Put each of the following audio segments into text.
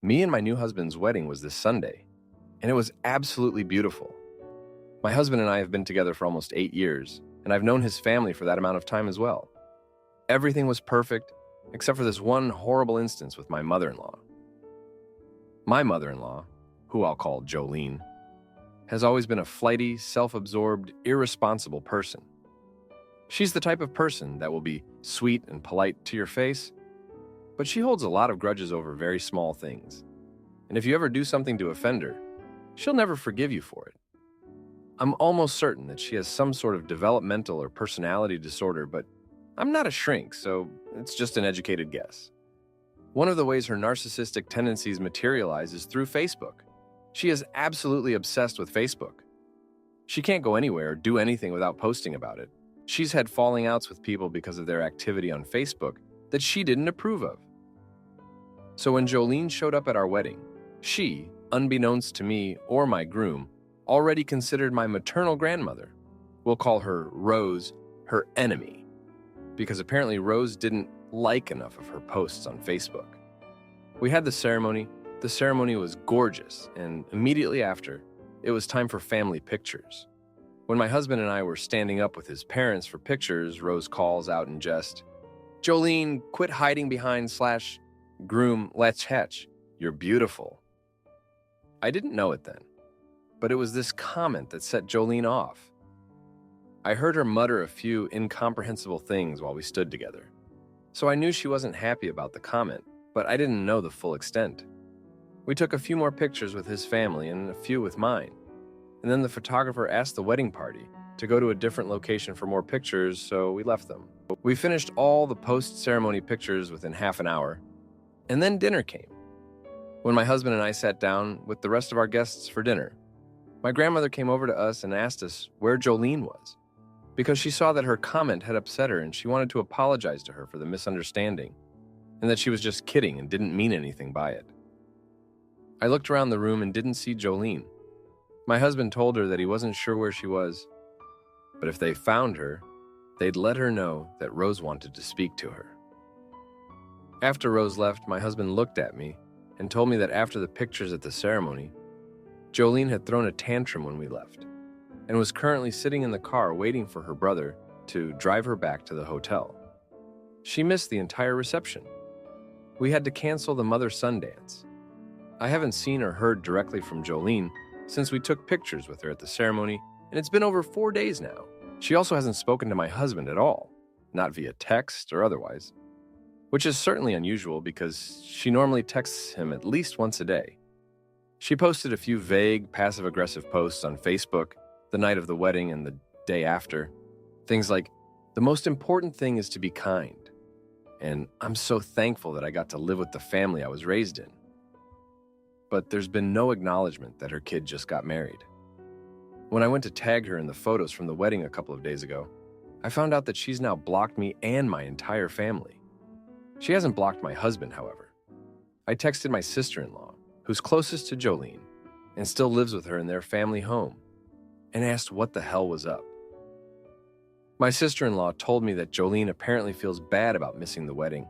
Me and my new husband's wedding was this Sunday, and it was absolutely beautiful. My husband and I have been together for almost 8 years, and I've known his family for that amount of time as well. Everything was perfect, except for this one horrible instance with my mother-in-law. My mother-in-law, who I'll call Jolene, has always been a flighty, self-absorbed, irresponsible person. She's the type of person that will be sweet and polite to your face, but she holds a lot of grudges over very small things. And if you ever do something to offend her, she'll never forgive you for it. I'm almost certain that she has some sort of developmental or personality disorder, but I'm not a shrink, so it's just an educated guess. One of the ways her narcissistic tendencies materialize is through Facebook. She is absolutely obsessed with Facebook. She can't go anywhere or do anything without posting about it. She's had falling outs with people because of their activity on Facebook that she didn't approve of. So when Jolene showed up at our wedding, she, unbeknownst to me or my groom, already considered my maternal grandmother, we'll call her Rose, her enemy, because apparently Rose didn't like enough of her posts on Facebook. We had the ceremony. The ceremony was gorgeous, and immediately after, it was time for family pictures. When my husband and I were standing up with his parents for pictures, Rose calls out in jest, "Jolene, quit hiding behind / groom, let's hatch. You're beautiful." I didn't know it then, but it was this comment that set Jolene off. I heard her mutter a few incomprehensible things while we stood together. So I knew she wasn't happy about the comment, but I didn't know the full extent. We took a few more pictures with his family and a few with mine. And then the photographer asked the wedding party to go to a different location for more pictures, so we left them. We finished all the post-ceremony pictures within half an hour, and then dinner came. When my husband and I sat down with the rest of our guests for dinner, my grandmother came over to us and asked us where Jolene was, because she saw that her comment had upset her and she wanted to apologize to her for the misunderstanding, and that she was just kidding and didn't mean anything by it. I looked around the room and didn't see Jolene. My husband told her that he wasn't sure where she was, but if they found her, they'd let her know that Rose wanted to speak to her. After Rose left, my husband looked at me and told me that after the pictures at the ceremony, Jolene had thrown a tantrum when we left and was currently sitting in the car waiting for her brother to drive her back to the hotel. She missed the entire reception. We had to cancel the mother-son dance. I haven't seen or heard directly from Jolene since we took pictures with her at the ceremony, and it's been over 4 days now. She also hasn't spoken to my husband at all, not via text or otherwise, which is certainly unusual because she normally texts him at least once a day. She posted a few vague, passive-aggressive posts on Facebook the night of the wedding and the day after. Things like, "The most important thing is to be kind," and "I'm so thankful that I got to live with the family I was raised in." But there's been no acknowledgement that her kid just got married. When I went to tag her in the photos from the wedding a couple of days ago, I found out that she's now blocked me and my entire family. She hasn't blocked my husband, however. I texted my sister-in-law, who's closest to Jolene and still lives with her in their family home, and asked what the hell was up. My sister-in-law told me that Jolene apparently feels bad about missing the wedding,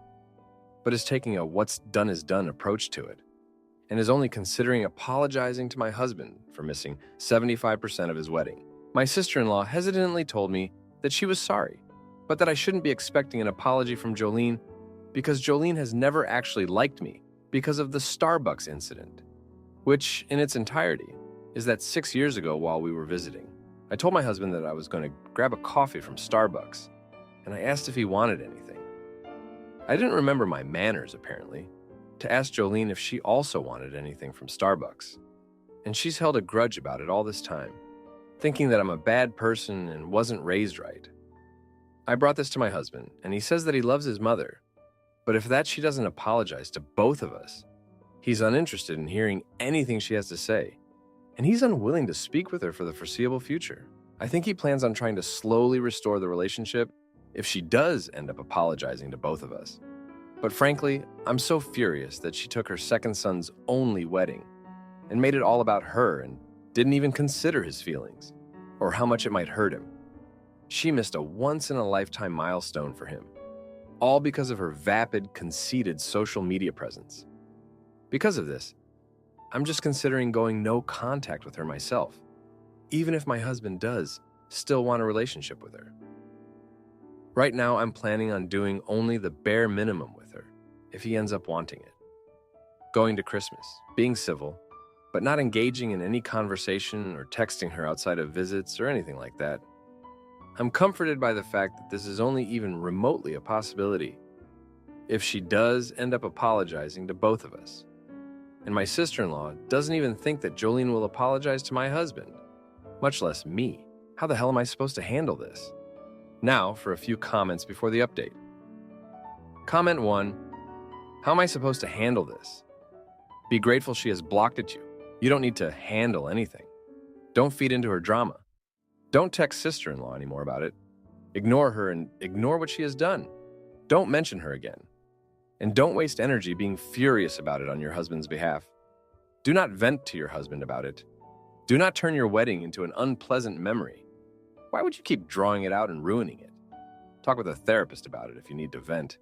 but is taking a what's done is done approach to it, and is only considering apologizing to my husband for missing 75% of his wedding. My sister-in-law hesitantly told me that she was sorry, but that I shouldn't be expecting an apology from Jolene because Jolene has never actually liked me because of the Starbucks incident, which, in its entirety, is that 6 years ago while we were visiting. I told my husband that I was going to grab a coffee from Starbucks, and I asked if he wanted anything. I didn't remember my manners, apparently, to ask Jolene if she also wanted anything from Starbucks, and she's held a grudge about it all this time, thinking that I'm a bad person and wasn't raised right. I brought this to my husband, and he says that he loves his mother, but if that she doesn't apologize to both of us, he's uninterested in hearing anything she has to say, and he's unwilling to speak with her for the foreseeable future. I think he plans on trying to slowly restore the relationship if she does end up apologizing to both of us. But frankly, I'm so furious that she took her second son's only wedding and made it all about her and didn't even consider his feelings or how much it might hurt him. She missed a once-in-a-lifetime milestone for him, all because of her vapid, conceited social media presence. Because of this, I'm just considering going no contact with her myself, even if my husband does still want a relationship with her. Right now, I'm planning on doing only the bare minimum with her, if he ends up wanting it. Going to Christmas, being civil, but not engaging in any conversation or texting her outside of visits or anything like that. I'm comforted by the fact that this is only even remotely a possibility if she does end up apologizing to both of us. And my sister-in-law doesn't even think that Jolene will apologize to my husband, much less me. How the hell am I supposed to handle this? Now for a few comments before the update. Comment 1. How am I supposed to handle this? Be grateful she has blocked at you. You don't need to handle anything. Don't feed into her drama. Don't text sister-in-law anymore about it. Ignore her and ignore what she has done. Don't mention her again. And don't waste energy being furious about it on your husband's behalf. Do not vent to your husband about it. Do not turn your wedding into an unpleasant memory. Why would you keep drawing it out and ruining it? Talk with a therapist about it if you need to vent.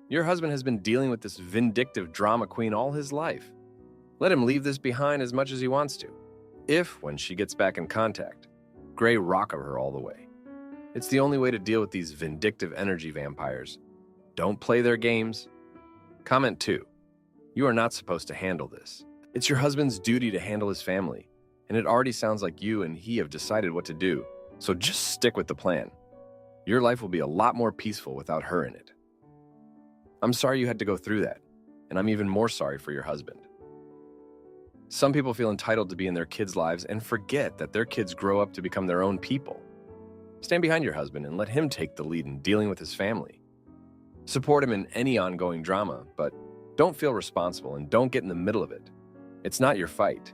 Your husband has been dealing with this vindictive drama queen all his life. Let him leave this behind as much as he wants to. If, when she gets back in contact, gray rock of her all the way. It's the only way to deal with these vindictive energy vampires. Don't play their games. Comment 2. You are not supposed to handle this. It's your husband's duty to handle his family, and it already sounds like you and he have decided what to do, so just stick with the plan. Your life will be a lot more peaceful without her in it. I'm sorry you had to go through that, and I'm even more sorry for your husband. Some people feel entitled to be in their kids' lives and forget that their kids grow up to become their own people. Stand behind your husband and let him take the lead in dealing with his family. Support him in any ongoing drama, but don't feel responsible and don't get in the middle of it. It's not your fight.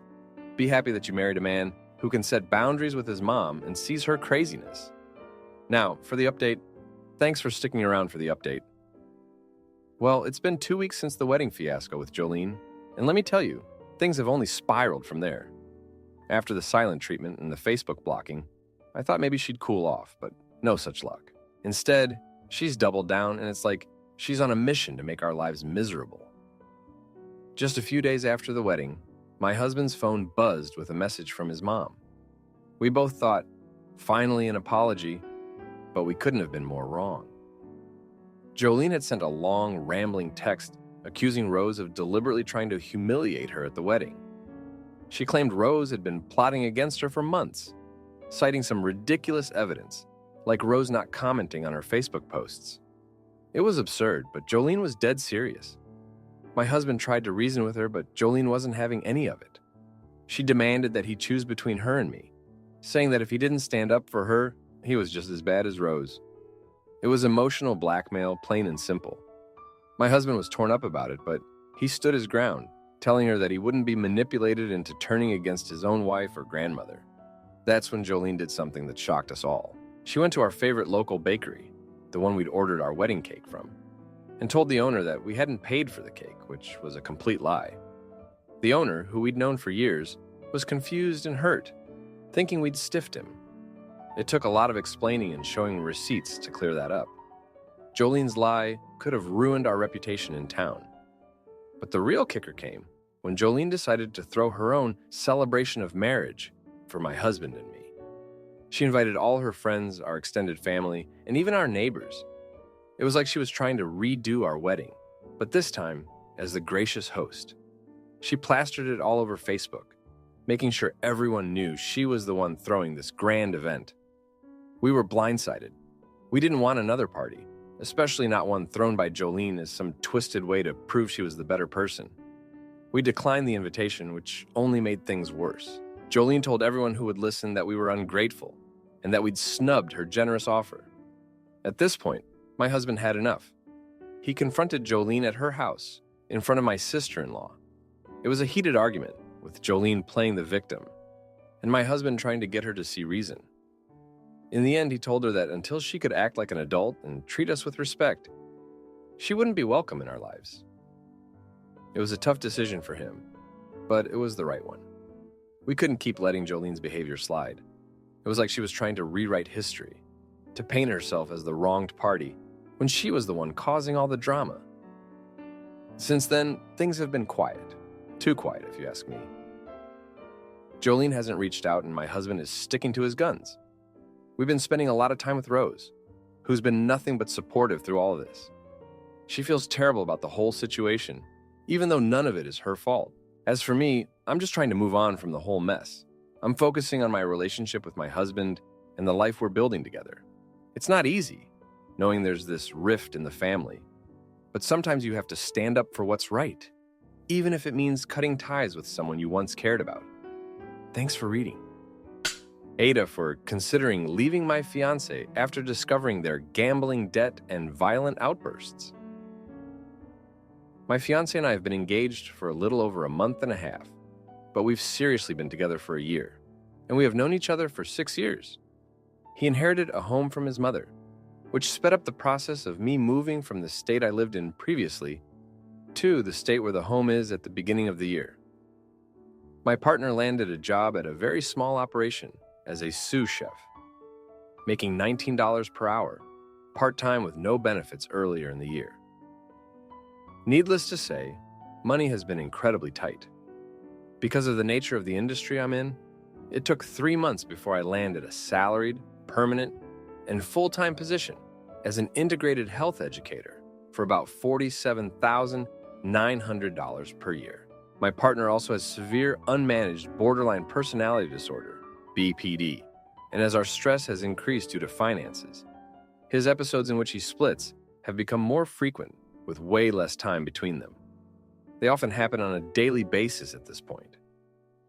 Be happy that you married a man who can set boundaries with his mom and sees her craziness. Now, for the update, thanks for sticking around for the update. Well, it's been 2 weeks since the wedding fiasco with Jolene, and let me tell you, things have only spiraled from there. After the silent treatment and the Facebook blocking, I thought maybe she'd cool off, but no such luck. Instead, she's doubled down, and it's like she's on a mission to make our lives miserable. Just a few days after the wedding, my husband's phone buzzed with a message from his mom. We both thought, finally an apology, but we couldn't have been more wrong. Jolene had sent a long, rambling text accusing Rose of deliberately trying to humiliate her at the wedding. She claimed Rose had been plotting against her for months, citing some ridiculous evidence, like Rose not commenting on her Facebook posts. It was absurd, but Jolene was dead serious. My husband tried to reason with her, but Jolene wasn't having any of it. She demanded that he choose between her and me, saying that if he didn't stand up for her, he was just as bad as Rose. It was emotional blackmail, plain and simple. My husband was torn up about it, but he stood his ground, telling her that he wouldn't be manipulated into turning against his own wife or grandmother. That's when Jolene did something that shocked us all. She went to our favorite local bakery, the one we'd ordered our wedding cake from, and told the owner that we hadn't paid for the cake, which was a complete lie. The owner, who we'd known for years, was confused and hurt, thinking we'd stiffed him. It took a lot of explaining and showing receipts to clear that up. Jolene's lie could have ruined our reputation in town. But the real kicker came when Jolene decided to throw her own celebration of marriage for my husband and me. She invited all her friends, our extended family, and even our neighbors. It was like she was trying to redo our wedding, but this time as the gracious host. She plastered it all over Facebook, making sure everyone knew she was the one throwing this grand event. We were blindsided. We didn't want another party, especially not one thrown by Jolene as some twisted way to prove she was the better person. We declined the invitation, which only made things worse. Jolene told everyone who would listen that we were ungrateful and that we'd snubbed her generous offer. At this point, my husband had enough. He confronted Jolene at her house in front of my sister-in-law. It was a heated argument, with Jolene playing the victim, and my husband trying to get her to see reason. In the end, he told her that until she could act like an adult and treat us with respect, she wouldn't be welcome in our lives. It was a tough decision for him, but it was the right one. We couldn't keep letting Jolene's behavior slide. It was like she was trying to rewrite history, to paint herself as the wronged party when she was the one causing all the drama. Since then, things have been quiet. Too quiet, if you ask me. Jolene hasn't reached out and my husband is sticking to his guns. We've been spending a lot of time with Rose, who's been nothing but supportive through all of this. She feels terrible about the whole situation, even though none of it is her fault. As for me, I'm just trying to move on from the whole mess. I'm focusing on my relationship with my husband and the life we're building together. It's not easy, knowing there's this rift in the family, but sometimes you have to stand up for what's right, even if it means cutting ties with someone you once cared about. Thanks for reading. Aita for considering leaving my fiancé after discovering their gambling debt and violent outbursts. My fiancé and I have been engaged for a little over a month and a half, but we've seriously been together for a year, and we have known each other for 6 years. He inherited a home from his mother, which sped up the process of me moving from the state I lived in previously to the state where the home is at the beginning of the year. My partner landed a job at a very small operation as a sous chef, making $19 per hour, part-time with no benefits earlier in the year. Needless to say, money has been incredibly tight. Because of the nature of the industry I'm in, it took 3 months before I landed a salaried, permanent, and full-time position as an integrated health educator for about $47,900 per year. My partner also has severe unmanaged borderline personality disorder, BPD, and as our stress has increased due to finances, his episodes in which he splits have become more frequent with way less time between them. They often happen on a daily basis at this point.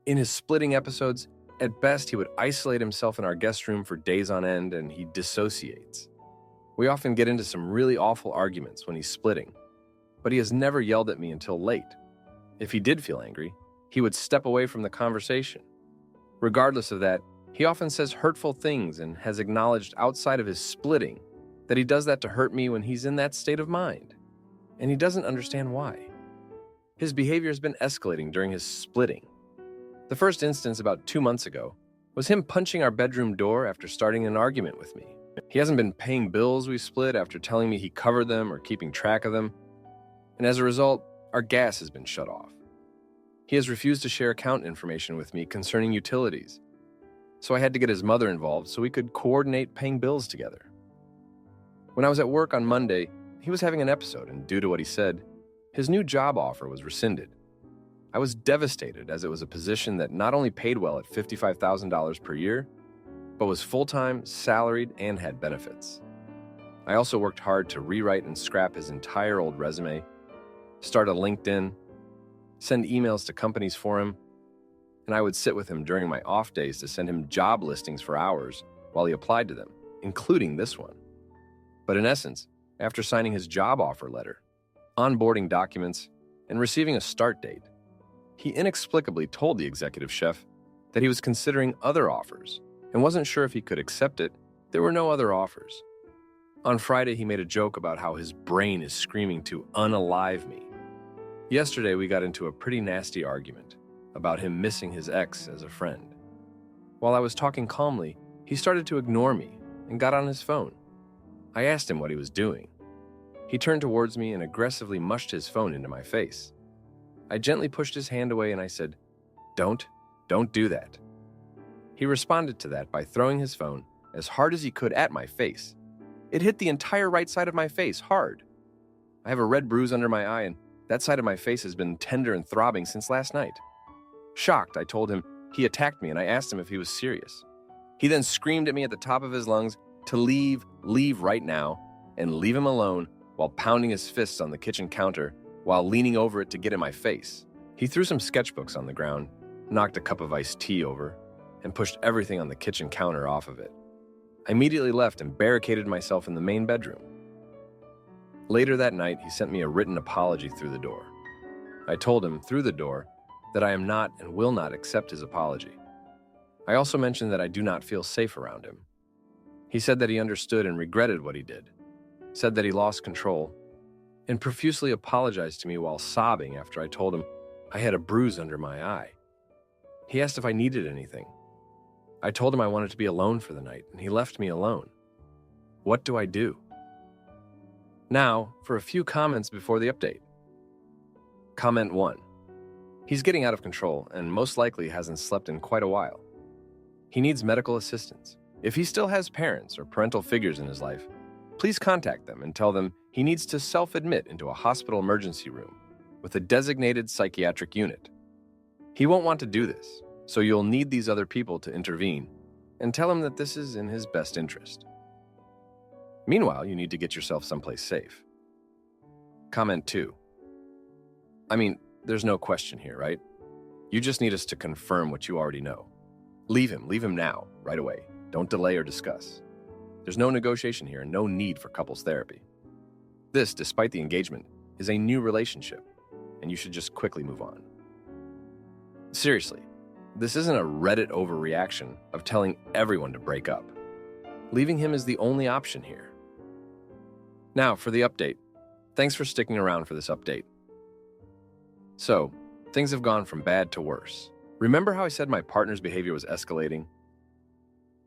In his splitting episodes, at best he would isolate himself in our guest room for days on end and he dissociates. We often get into some really awful arguments when he's splitting, but he has never yelled at me until late. If he did feel angry, he would step away from the conversation. Regardless of that, he often says hurtful things and has acknowledged outside of his splitting that he does that to hurt me when he's in that state of mind, and he doesn't understand why. His behavior has been escalating during his splitting. The first instance about 2 months ago was him punching our bedroom door after starting an argument with me. He hasn't been paying bills we split after telling me he covered them or keeping track of them, and as a result, our gas has been shut off. He has refused to share account information with me concerning utilities, so I had to get his mother involved so we could coordinate paying bills together. When I was at work on Monday, he was having an episode, and due to what he said, his new job offer was rescinded. I was devastated as it was a position that not only paid well at $55,000 per year, but was full-time, salaried, and had benefits. I also worked hard to rewrite and scrap his entire old resume, start a LinkedIn, send emails to companies for him, and I would sit with him during my off days to send him job listings for hours while he applied to them, including this one. But in essence, after signing his job offer letter, onboarding documents, and receiving a start date, he inexplicably told the executive chef that he was considering other offers and wasn't sure if he could accept it. There were no other offers. On Friday, he made a joke about how his brain is screaming to unalive me. Yesterday, we got into a pretty nasty argument about him missing his ex as a friend. While I was talking calmly, he started to ignore me and got on his phone. I asked him what he was doing. He turned towards me and aggressively mushed his phone into my face. I gently pushed his hand away and I said, Don't do that." He responded to that by throwing his phone as hard as he could at my face. It hit the entire right side of my face hard. I have a red bruise under my eye and that side of my face has been tender and throbbing since last night. Shocked, I told him he attacked me and I asked him if he was serious. He then screamed at me at the top of his lungs to leave right now, and leave him alone while pounding his fists on the kitchen counter while leaning over it to get in my face. He threw some sketchbooks on the ground, knocked a cup of iced tea over, and pushed everything on the kitchen counter off of it. I immediately left and barricaded myself in the main bedroom. Later that night, he sent me a written apology through the door. I told him through the door that I am not and will not accept his apology. I also mentioned that I do not feel safe around him. He said that he understood and regretted what he did, said that he lost control, and profusely apologized to me while sobbing after I told him I had a bruise under my eye. He asked if I needed anything. I told him I wanted to be alone for the night, and he left me alone. What do I do? Now, for a few comments before the update. Comment 1. He's getting out of control and most likely hasn't slept in quite a while. He needs medical assistance. If he still has parents or parental figures in his life, please contact them and tell them he needs to self-admit into a hospital emergency room with a designated psychiatric unit. He won't want to do this, so you'll need these other people to intervene and tell him that this is in his best interest. Meanwhile, you need to get yourself someplace safe. Comment 2. There's no question here, right? You just need us to confirm what you already know. Leave him now, right away. Don't delay or discuss. There's no negotiation here and no need for couples therapy. This, despite the engagement, is a new relationship, and you should just quickly move on. Seriously, this isn't a Reddit overreaction of telling everyone to break up. Leaving him is the only option here. Now, for the update. Thanks for sticking around for this update. So, things have gone from bad to worse. Remember how I said my partner's behavior was escalating?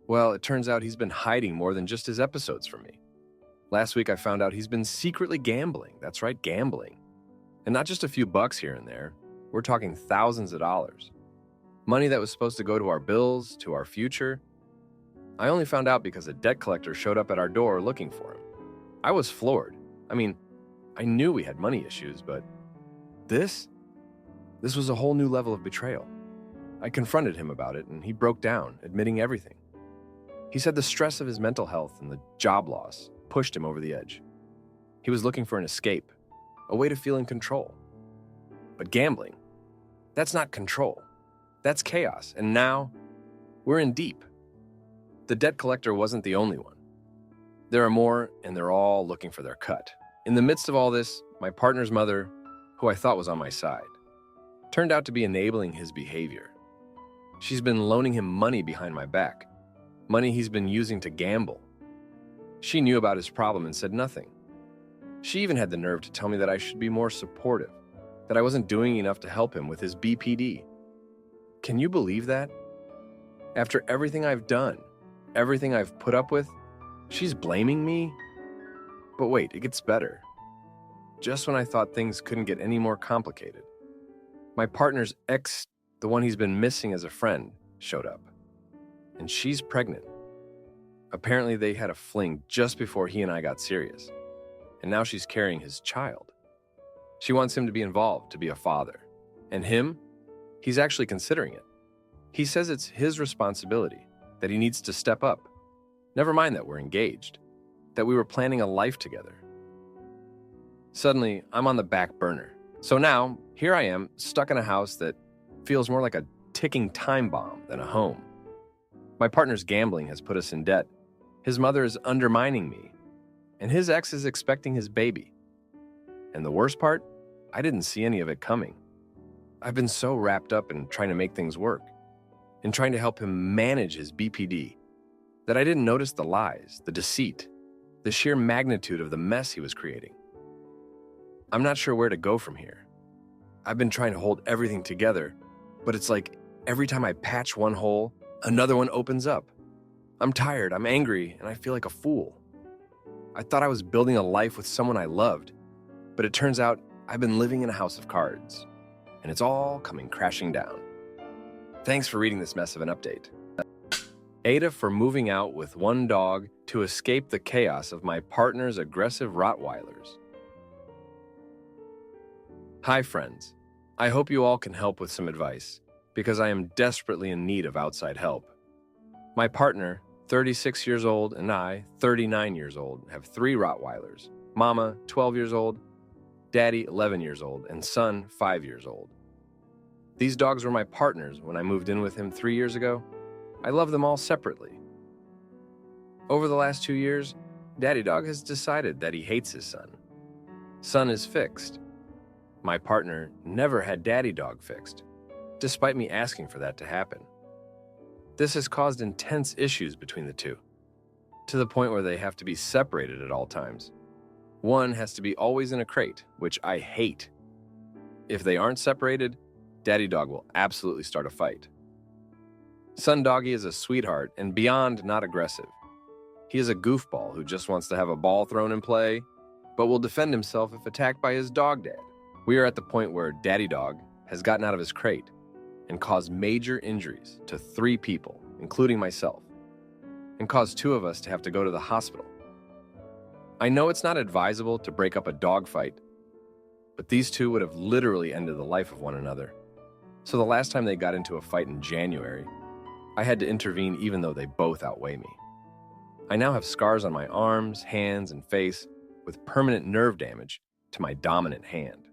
Well, it turns out he's been hiding more than just his episodes from me. Last week I found out he's been secretly gambling. That's right, gambling. And not just a few bucks here and there. We're talking thousands of dollars. Money that was supposed to go to our bills, to our future. I only found out because a debt collector showed up at our door looking for him. I was floored. I knew we had money issues, but this was a whole new level of betrayal. I confronted him about it, and he broke down, admitting everything. He said the stress of his mental health and the job loss pushed him over the edge. He was looking for an escape, a way to feel in control. But gambling, that's not control. That's chaos, and now we're in deep. The debt collector wasn't the only one. There are more, and they're all looking for their cut. In the midst of all this, my partner's mother, who I thought was on my side, turned out to be enabling his behavior. She's been loaning him money behind my back, money he's been using to gamble. She knew about his problem and said nothing. She even had the nerve to tell me that I should be more supportive, that I wasn't doing enough to help him with his BPD. Can you believe that? After everything I've done, everything I've put up with, she's blaming me? But wait, it gets better. Just when I thought things couldn't get any more complicated, my partner's ex, the one he's been missing as a friend, showed up. And she's pregnant. Apparently they had a fling just before he and I got serious. And now she's carrying his child. She wants him to be involved, to be a father. And him? He's actually considering it. He says it's his responsibility, that he needs to step up. Never mind that we're engaged, that we were planning a life together. Suddenly, I'm on the back burner. So now, here I am, stuck in a house that feels more like a ticking time bomb than a home. My partner's gambling has put us in debt. His mother is undermining me, and his ex is expecting his baby. And the worst part, I didn't see any of it coming. I've been so wrapped up in trying to make things work, in trying to help him manage his BPD, that I didn't notice the lies, the deceit, the sheer magnitude of the mess he was creating. I'm not sure where to go from here. I've been trying to hold everything together, but it's like every time I patch one hole, another one opens up. I'm tired, I'm angry, and I feel like a fool. I thought I was building a life with someone I loved, but it turns out I've been living in a house of cards, and it's all coming crashing down. Thanks for reading this mess of an update. Aita for moving out with one dog to escape the chaos of my partner's aggressive Rottweilers. Hi friends, I hope you all can help with some advice, because I am desperately in need of outside help. My partner, 36 years old, and I, 39 years old, have 3 Rottweilers, Mama, 12 years old, Daddy, 11 years old, and son, 5 years old. These dogs were my partners when I moved in with him 3 years ago. I love them all separately. Over the last 2 years, Daddy Dog has decided that he hates his son. Son is fixed. My partner never had Daddy Dog fixed, despite me asking for that to happen. This has caused intense issues between the two, to the point where they have to be separated at all times. One has to be always in a crate, which I hate. If they aren't separated, Daddy Dog will absolutely start a fight. Son Doggy is a sweetheart and beyond not aggressive. He is a goofball who just wants to have a ball thrown in play, but will defend himself if attacked by his dog dad. We are at the point where Daddy Dog has gotten out of his crate and caused major injuries to 3 people, including myself, and caused 2 of us to have to go to the hospital. I know it's not advisable to break up a dog fight, but these 2 would have literally ended the life of one another. So the last time they got into a fight in January, I had to intervene even though they both outweigh me. I now have scars on my arms, hands, and face with permanent nerve damage to my dominant hand.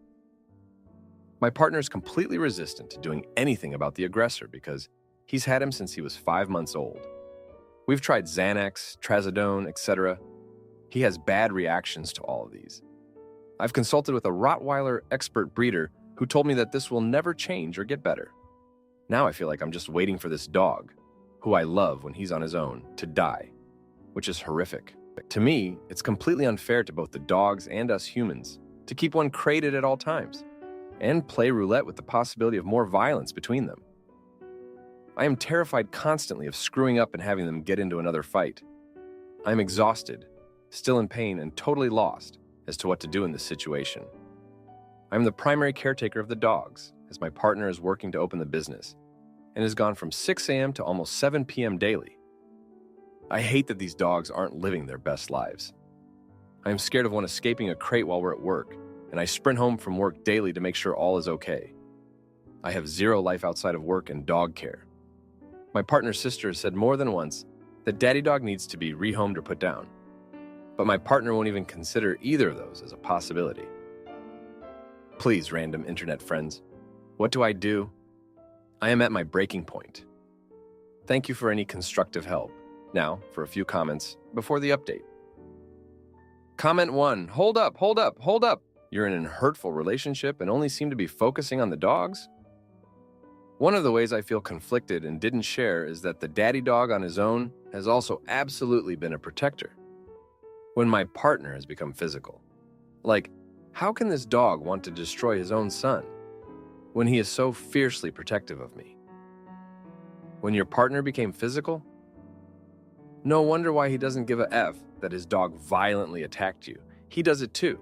My partner is completely resistant to doing anything about the aggressor because he's had him since he was 5 months old. We've tried Xanax, Trazodone, etc. He has bad reactions to all of these. I've consulted with a Rottweiler expert breeder who told me that this will never change or get better. Now I feel like I'm just waiting for this dog, who I love when he's on his own, to die, which is horrific. To me, it's completely unfair to both the dogs and us humans to keep one crated at all times and play roulette with the possibility of more violence between them. I am terrified constantly of screwing up and having them get into another fight. I am exhausted, still in pain, and totally lost as to what to do in this situation. I am the primary caretaker of the dogs, as my partner is working to open the business, and has gone from 6 a.m. to almost 7 p.m. daily. I hate that these dogs aren't living their best lives. I am scared of one escaping a crate while we're at work, and I sprint home from work daily to make sure all is okay. I have 0 life outside of work and dog care. My partner's sister has said more than once that Daddy Dog needs to be rehomed or put down, but my partner won't even consider either of those as a possibility. Please, random internet friends, what do I do? I am at my breaking point. Thank you for any constructive help. Now, for a few comments before the update. Comment 1, hold up. You're in a hurtful relationship and only seem to be focusing on the dogs? One of the ways I feel conflicted and didn't share is that the daddy dog on his own has also absolutely been a protector. When my partner has become physical. Like, how can this dog want to destroy his own son when he is so fiercely protective of me? When your partner became physical? No wonder why he doesn't give a F that his dog violently attacked you. He does it too.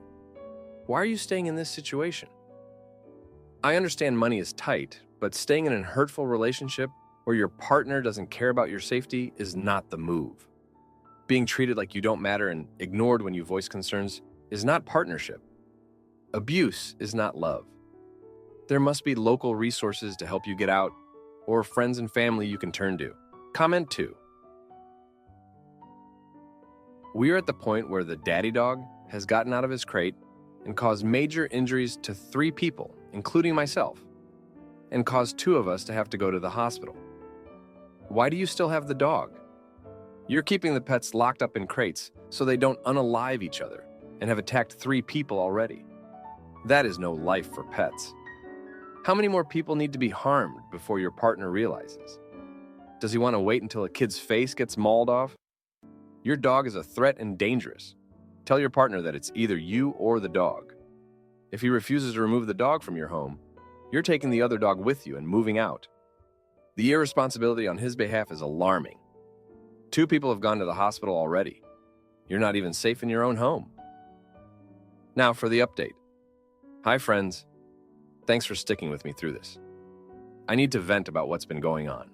Why are you staying in this situation? I understand money is tight, but staying in a hurtful relationship where your partner doesn't care about your safety is not the move. Being treated like you don't matter and ignored when you voice concerns is not partnership. Abuse is not love. There must be local resources to help you get out, or friends and family you can turn to. Comment 2. We are at the point where the daddy dog has gotten out of his crate and caused major injuries to 3 people, including myself, and caused 2 of us to have to go to the hospital. Why do you still have the dog? You're keeping the pets locked up in crates so they don't unalive each other and have attacked 3 people already. That is no life for pets. How many more people need to be harmed before your partner realizes? Does he want to wait until a kid's face gets mauled off? Your dog is a threat and dangerous. Tell your partner that it's either you or the dog. If he refuses to remove the dog from your home, you're taking the other dog with you and moving out. The irresponsibility on his behalf is alarming. 2 people have gone to the hospital already. You're not even safe in your own home. Now for the update. Hi friends. Thanks for sticking with me through this. I need to vent about what's been going on.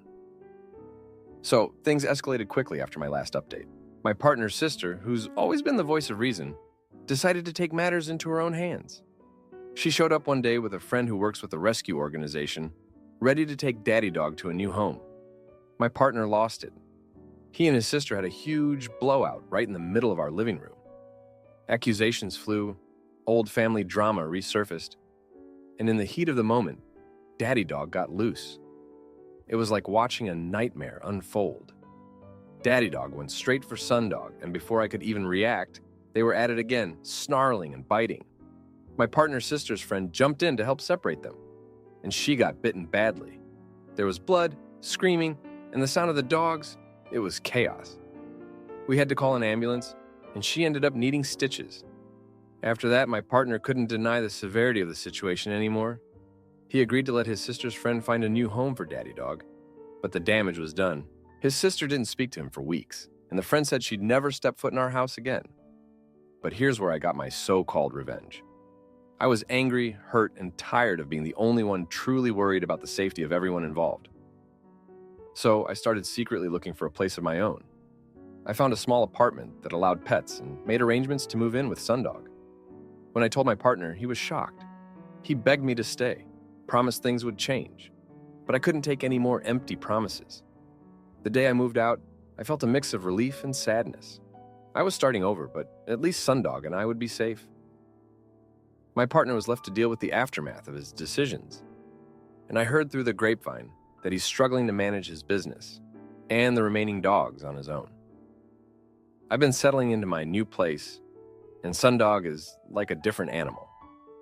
So, things escalated quickly after my last update. My partner's sister, who's always been the voice of reason, decided to take matters into her own hands. She showed up one day with a friend who works with a rescue organization, ready to take Daddy Dog to a new home. My partner lost it. He and his sister had a huge blowout right in the middle of our living room. Accusations flew, old family drama resurfaced, and in the heat of the moment, Daddy Dog got loose. It was like watching a nightmare unfold. Daddy Dog went straight for Son Dog, and before I could even react, they were at it again, snarling and biting. My partner's sister's friend jumped in to help separate them, and she got bitten badly. There was blood, screaming, and the sound of the dogs. It was chaos. We had to call an ambulance, and she ended up needing stitches. After that, my partner couldn't deny the severity of the situation anymore. He agreed to let his sister's friend find a new home for Daddy Dog, but the damage was done. His sister didn't speak to him for weeks, and the friend said she'd never step foot in our house again. But here's where I got my so-called revenge. I was angry, hurt, and tired of being the only one truly worried about the safety of everyone involved. So I started secretly looking for a place of my own. I found a small apartment that allowed pets and made arrangements to move in with Sundog. When I told my partner, he was shocked. He begged me to stay, promised things would change, but I couldn't take any more empty promises. The day I moved out, I felt a mix of relief and sadness. I was starting over, but at least Sundog and I would be safe. My partner was left to deal with the aftermath of his decisions, and I heard through the grapevine that he's struggling to manage his business and the remaining dogs on his own. I've been settling into my new place, and Sundog is like a different animal,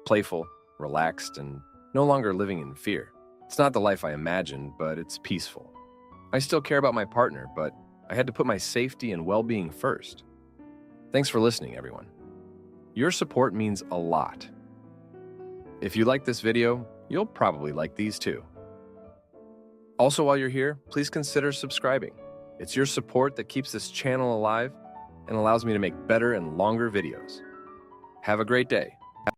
playful, relaxed, and no longer living in fear. It's not the life I imagined, but it's peaceful. I still care about my partner, but I had to put my safety and well-being first. Thanks for listening, everyone. Your support means a lot. If you like this video, you'll probably like these too. Also, while you're here, please consider subscribing. It's your support that keeps this channel alive and allows me to make better and longer videos. Have a great day.